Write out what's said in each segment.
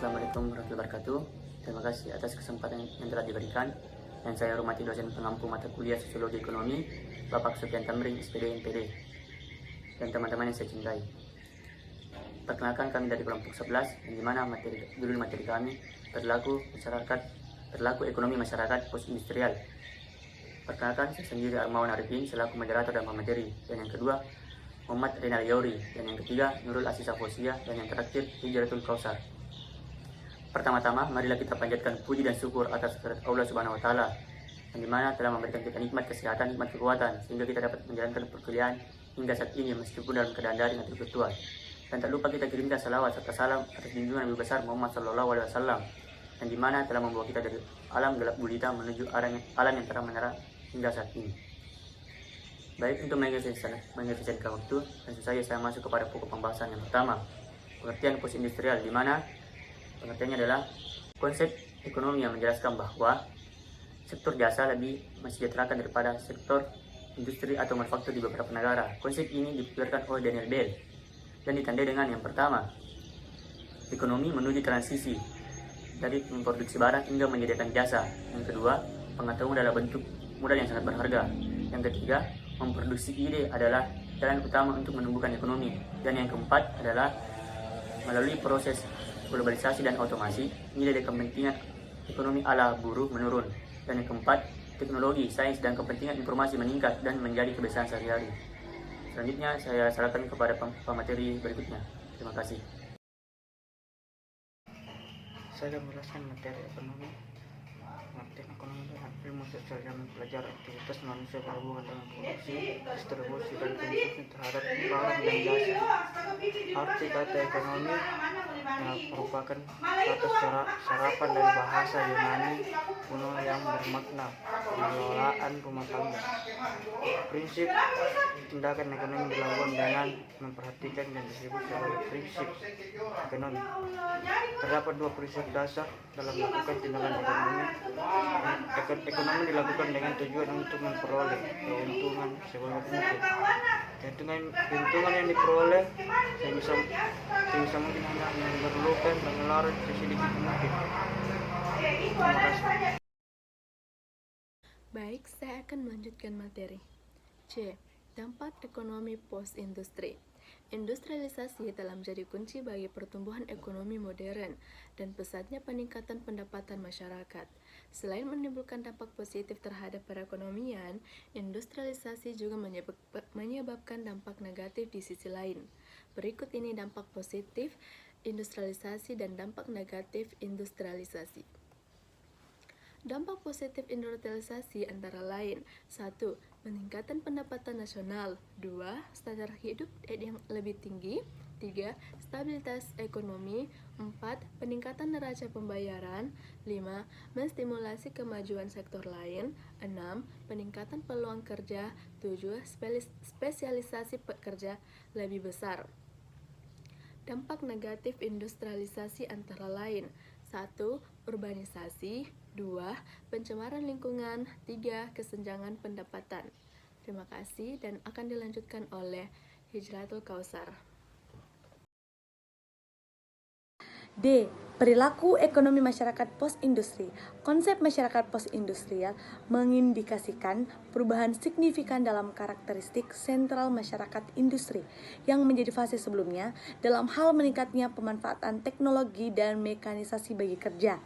Assalamualaikum warahmatullahi wabarakatuh. Terima kasih atas kesempatan yang telah diberikan. Yang saya hormati dosen pengampu mata kuliah Sosiologi Ekonomi, Bapak Sofian Tamrin, SPD NPD, dan teman-teman yang saya cintai. Perkenalkan, kami dari kelompok 11, yang dimana judul materi kami perilaku ekonomi masyarakat post-industrial. Perkenalkan, saya sendiri Armawan Arifin selaku moderator dan pemateri, dan yang kedua Muhammad Renal Yauri, dan yang ketiga Nurul Asisa Fosia, dan yang terakhir Hijratul Kausar. Pertama-tama, marilah kita panjatkan puji dan syukur atas kehadirat Allah Subhanahu wa Ta'ala, yang dimana telah memberikan kita nikmat kesehatan, nikmat kekuatan, sehingga kita dapat menjalankan perkuliahan hingga saat ini meskipun dalam keadaan daring atau virtual. Dan tak lupa kita kirimkan salawat serta salam atas junjungan Nabi besar Muhammad SAW, yang dimana telah membawa kita dari alam gelap gulita menuju alam yang terang menerang hingga saat ini. Baik, untuk mengefisienkan waktu, langsung saja saya masuk kepada pokok pembahasan yang pertama, pengertian post-industrial, di mana pengertiannya adalah konsep ekonomi yang menjelaskan bahwa sektor jasa lebih mensejahterakan daripada sektor industri atau manufaktur di beberapa negara. Konsep ini dipopulerkan oleh Daniel Bell dan ditandai dengan yang pertama, ekonomi menuju transisi dari memproduksi barang hingga menyediakan jasa. Yang kedua, pengetahuan adalah bentuk modal yang sangat berharga. Yang ketiga, memproduksi ide adalah jalan utama untuk menumbuhkan ekonomi. Dan yang keempat adalah melalui proses globalisasi dan otomasi, nilai dan kepentingan ekonomi ala buruh menurun. Dan yang keempat, teknologi, sains, dan kepentingan informasi meningkat dan menjadi kebiasaan sehari-hari. Selanjutnya, saya serahkan kepada pemateri berikutnya. Terima kasih. Saya akan menjelaskan materi ekonomi. Materi ekonomi adalah ilmu sosial yang mempelajari aktivitas manusia berhubungan dengan produksi, distribusi, dan konsumsi terhadap barang dan jasa. Arti kata ekonomi merupakan kata serapan dari bahasa Yunani kuno yang bermakna pengelolaan rumah tangga. Prinsip tindakan ekonomi dilakukan dengan memperhatikan dan disebut sebagai prinsip ekonomi. Terdapat dua prinsip dasar dalam melakukan tindakan ekonomi. Ekonomi dilakukan dengan tujuan untuk memperoleh keuntungan sebagai penutup. Keuntungan yang diperoleh sebisa mungkin hanya memerlukan pengeluaran sesedikit mungkin. Terima kasih. Baik, saya akan melanjutkan materi. C. Dampak ekonomi post-industri. Industrialisasi telah menjadi kunci bagi pertumbuhan ekonomi modern dan pesatnya peningkatan pendapatan masyarakat. Selain menimbulkan dampak positif terhadap perekonomian, industrialisasi juga menyebabkan dampak negatif di sisi lain. Berikut ini dampak positif industrialisasi dan dampak negatif industrialisasi. Dampak positif industrialisasi antara lain: 1. Peningkatan pendapatan nasional. 2. Standar hidup yang lebih tinggi. 3. Stabilitas ekonomi. 4. Peningkatan neraca pembayaran. 5. Menstimulasi kemajuan sektor lain. 6. Peningkatan peluang kerja. 7. Spesialisasi pekerja lebih besar. Dampak negatif industrialisasi antara lain: 1. Urbanisasi. 2. Pencemaran lingkungan. 3. Kesenjangan pendapatan. Terima kasih dan akan dilanjutkan oleh Hijratul Kausar. D. Perilaku ekonomi masyarakat post-industri. Konsep masyarakat post-industrial mengindikasikan perubahan signifikan dalam karakteristik sentral masyarakat industri yang menjadi fase sebelumnya dalam hal meningkatnya pemanfaatan teknologi dan mekanisasi bagi kerja,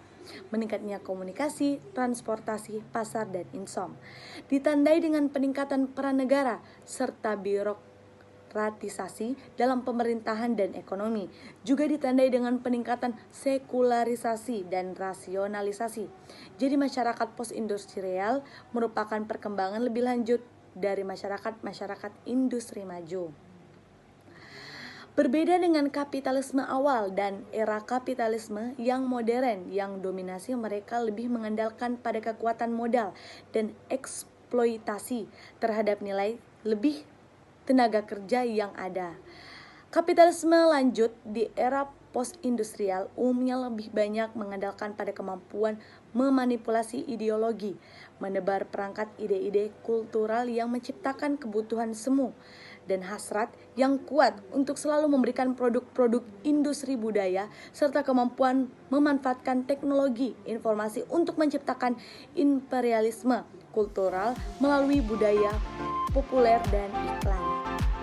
meningkatnya komunikasi, transportasi, pasar, dan insom. Ditandai dengan peningkatan peran negara serta birokratisasi dalam pemerintahan dan ekonomi, juga ditandai dengan peningkatan sekularisasi dan rasionalisasi. Jadi masyarakat post-industrial merupakan perkembangan lebih lanjut dari masyarakat industri maju. Berbeda dengan kapitalisme awal dan era kapitalisme yang modern, yang dominasi mereka lebih mengandalkan pada kekuatan modal dan eksploitasi terhadap nilai lebih tenaga kerja yang ada. Kapitalisme lanjut di era post-industrial umumnya lebih banyak mengandalkan pada kemampuan memanipulasi ideologi, menebar perangkat ide-ide kultural yang menciptakan kebutuhan semu dan hasrat yang kuat untuk selalu memberikan produk-produk industri budaya serta kemampuan memanfaatkan teknologi informasi untuk menciptakan imperialisme kultural melalui budaya populer dan iklan.